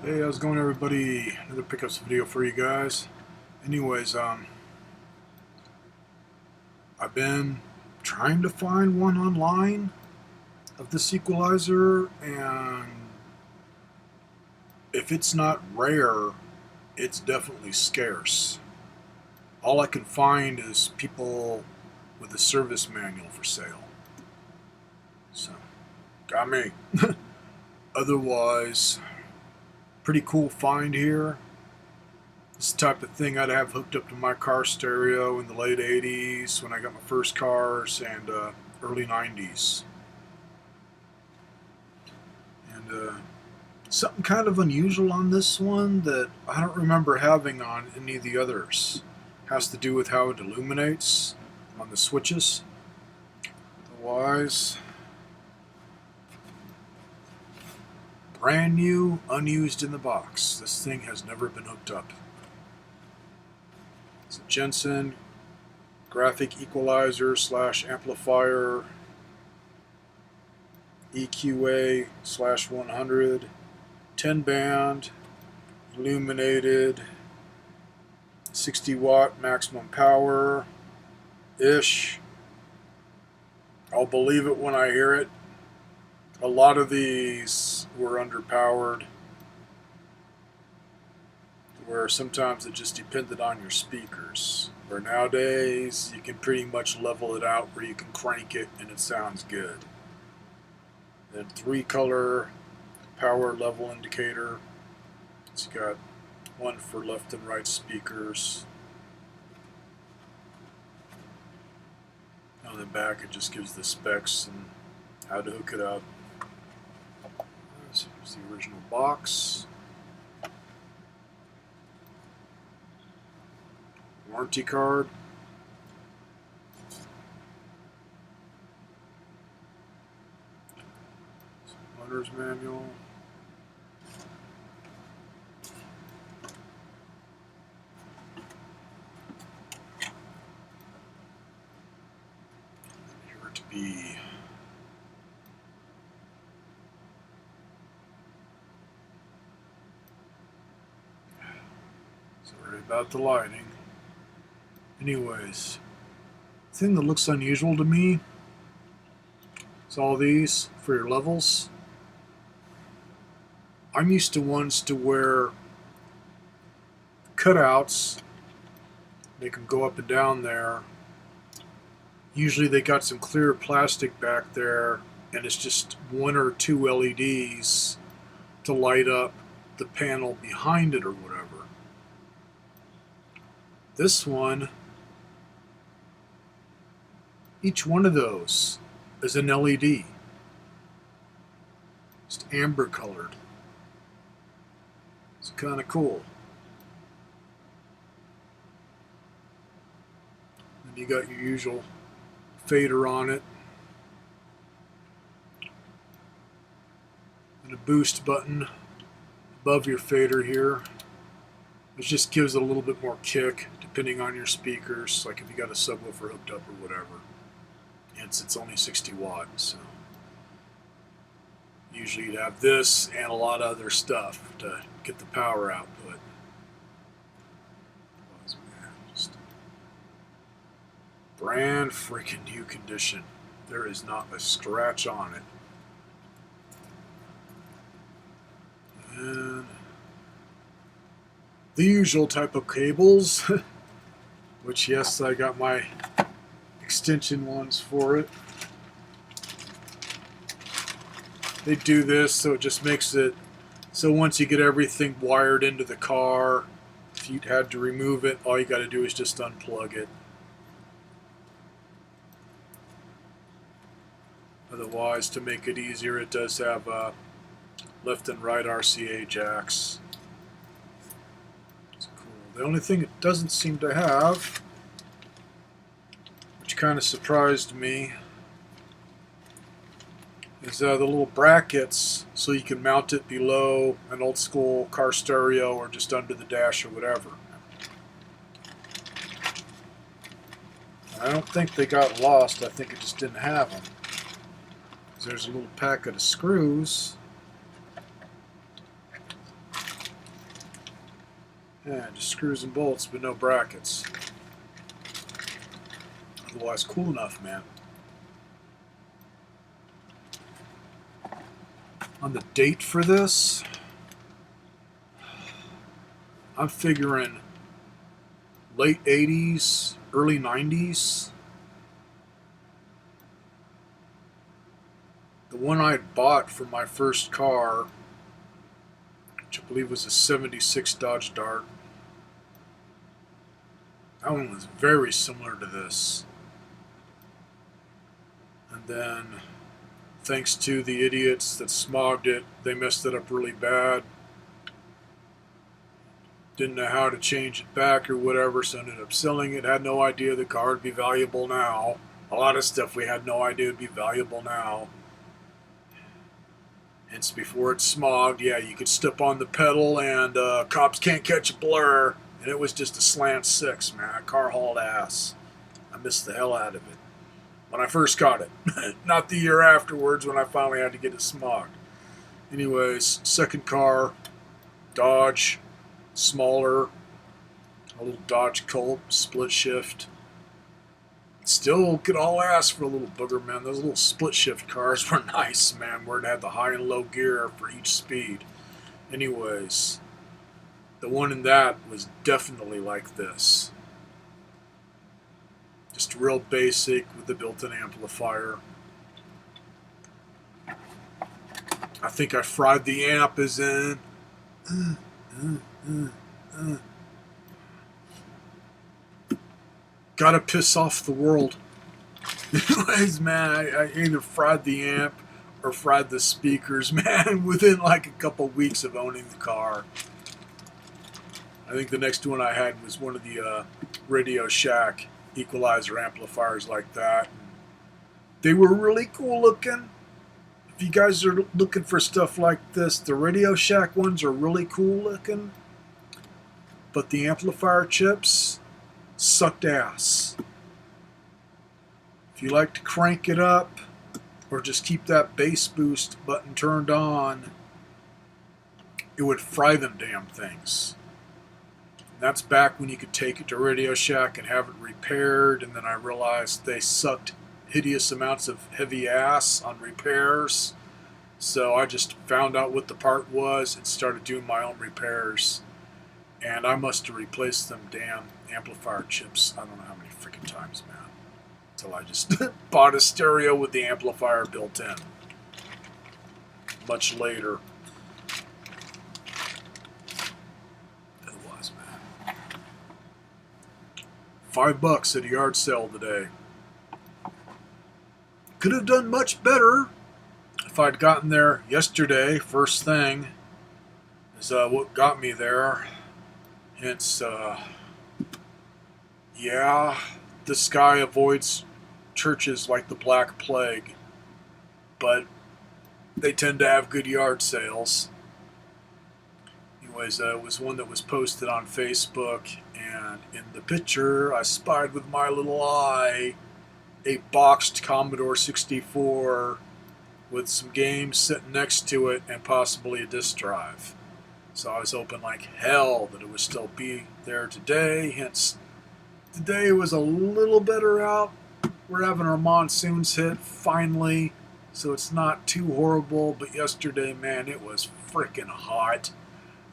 Hey, how's it going, everybody? Another pickups video for you guys. Anyways, I've been trying to find one online of this equalizer, and if it's not rare, it's definitely scarce. All I can find is people with a service manual for sale. So, got me. Otherwise, pretty cool find here. This type of thing I'd have hooked up to my car stereo in the late 80s when I got my first cars, and early 90s. And something kind of unusual on this one that I don't remember having on any of the others. Has to do with how it illuminates on the switches. Otherwise, brand new, unused in the box. This thing has never been hooked up. It's a Jensen Graphic Equalizer / Amplifier EQA / 100, 10 band, illuminated, 60 watt maximum power ish. I'll believe it when I hear it. A lot of these were underpowered, where sometimes it just depended on your speakers. Where nowadays you can pretty much level it out where you can crank it and it sounds good. Then 3-color power level indicator. It's got one for left and right speakers. On the back it just gives the specs and how to hook it up. So here's the original box. Warranty card. Owner's manual. Here to be sorry about the lighting. Anyways, the thing that looks unusual to me is all these for your levels. I'm used to ones to where cutouts, they can go up and down there. Usually they got some clear plastic back there, and it's just 1 or 2 LEDs to light up the panel behind it or whatever. This one, each one of those is an LED. Just amber colored. It's kind of cool. And you got your usual fader on it. And a boost button above your fader here. It just gives it a little bit more kick depending on your speakers, like if you got a subwoofer hooked up or whatever. Hence it's only 60 watts, so usually you'd have this and a lot of other stuff to get the power output. Just brand freaking new condition. There is not a scratch on it. And the usual type of cables, which yes, I got my extension ones for it. They do this so it just makes it so once you get everything wired into the car, if you had to remove it, all you got to do is just unplug it. Otherwise, to make it easier, it does have left and right RCA jacks. It's cool. The only thing it doesn't seem to have, which kind of surprised me, is the little brackets so you can mount it below an old school car stereo or just under the dash or whatever. I don't think they got lost. I think it just didn't have them. There's a little packet of screws Yeah, just screws and bolts, but no brackets. Otherwise, cool enough, man. On the date for this, I'm figuring late 80s, early 90s. The one I bought for my first car, which I believe was a 76 Dodge Dart, that one was very similar to this. And then, thanks to the idiots that smogged it, they messed it up really bad. Didn't know how to change it back or whatever, so ended up selling it. Had no idea the car would be valuable now. A lot of stuff we had no idea would be valuable now. Hence, before it smogged, yeah, you could step on the pedal and cops can't catch a blur. And it was just a slant 6, man. That car hauled ass. I missed the hell out of it when I first got it. Not the year afterwards when I finally had to get it smogged. Anyways, second car, Dodge, smaller, a little Dodge Colt, split shift. Still could all ask for a little booger, man. Those little split shift cars were nice, man, where it had the high and low gear for each speed. Anyways, the one in that was definitely like this. Just real basic with the built-in amplifier. I think I fried the amp as in. Gotta piss off the world. Anyways, man, I either fried the amp or fried the speakers, man, within like a couple weeks of owning the car. I think the next one I had was one of the Radio Shack equalizer amplifiers like that. They were really cool looking. If you guys are looking for stuff like this, the Radio Shack ones are really cool looking. But the amplifier chips sucked ass. If you like to crank it up or just keep that bass boost button turned on, it would fry them damn things. That's back when you could take it to Radio Shack and have it repaired, and then I realized they sucked hideous amounts of heavy ass on repairs. So I just found out what the part was and started doing my own repairs. And I must have replaced them damn amplifier chips, I don't know how many freaking times, man. Until I just bought a stereo with the amplifier built in. Much later. $5 at a yard sale today. Could have done much better if I'd gotten there yesterday. First thing is what got me there. Hence, yeah, this guy avoids churches like the Black Plague, but they tend to have good yard sales. Anyways, it was one that was posted on Facebook, and in the picture I spied with my little eye a boxed Commodore 64 with some games sitting next to it and possibly a disk drive. So I was hoping like hell that it would still be there today. Hence, today was a little better out. We're having our monsoons hit finally, so it's not too horrible. But yesterday, man, it was freaking hot.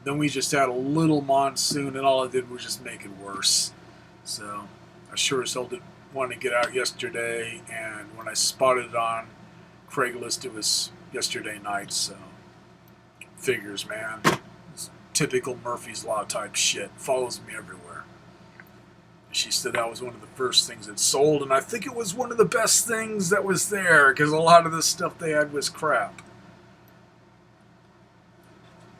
Then we just had a little monsoon, and all it did was just make it worse. So I sure as hell didn't want to get out yesterday, and when I spotted it on Craigslist, it was yesterday night, so figures, man. It's typical Murphy's Law type shit. Follows me everywhere. She said that was one of the first things that sold, and I think it was one of the best things that was there, because a lot of the stuff they had was crap.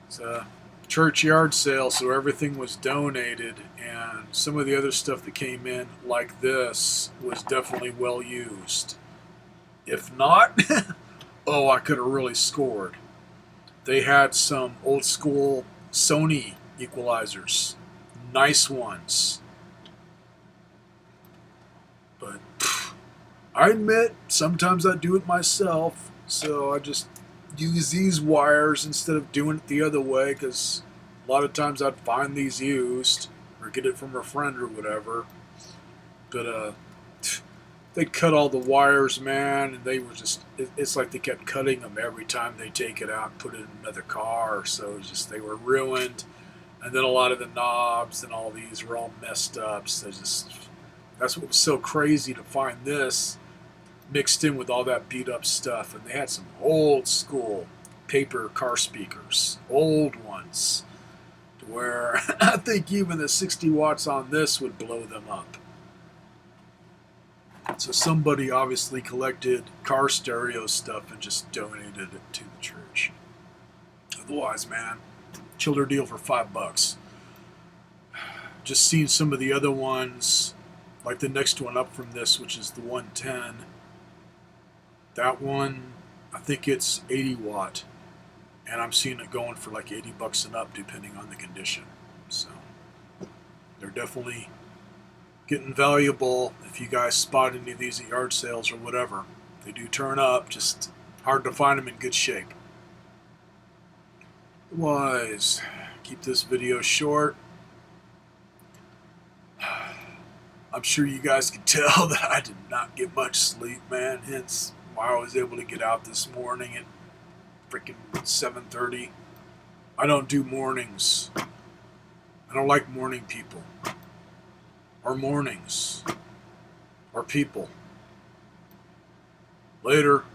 So churchyard sale, so everything was donated, and some of the other stuff that came in like this was definitely well used. If not, oh, I could have really scored. They had some old school Sony equalizers, nice ones, but I admit sometimes I do it myself, so I just use these wires instead of doing it the other way, because A lot of times I'd find these used or get it from a friend or whatever. But they cut all the wires, man, and they were just, it's like they kept cutting them every time they take it out and put it in another car. So just they were ruined. And then a lot of the knobs and all these were all messed up. So that's what was so crazy to find this mixed in with all that beat up stuff. And they had some old school paper car speakers, old ones, to where I think even the 60 watts on this would blow them up. So somebody obviously collected car stereo stuff and just donated it to the church. Otherwise, man, killer deal for $5. Just seeing some of the other ones, like the next one up from this, which is the 110. That one, I think it's 80 watt, and I'm seeing it going for like $80 and up, depending on the condition. So they're definitely getting valuable. If you guys spot any of these at yard sales or whatever, they do turn up. Just hard to find them in good shape. Otherwise, keep this video short. I'm sure you guys can tell that I did not get much sleep, man. Hence why I was able to get out this morning at freaking 7:30. I don't do mornings. I don't like morning people. Or mornings. Or people. Later.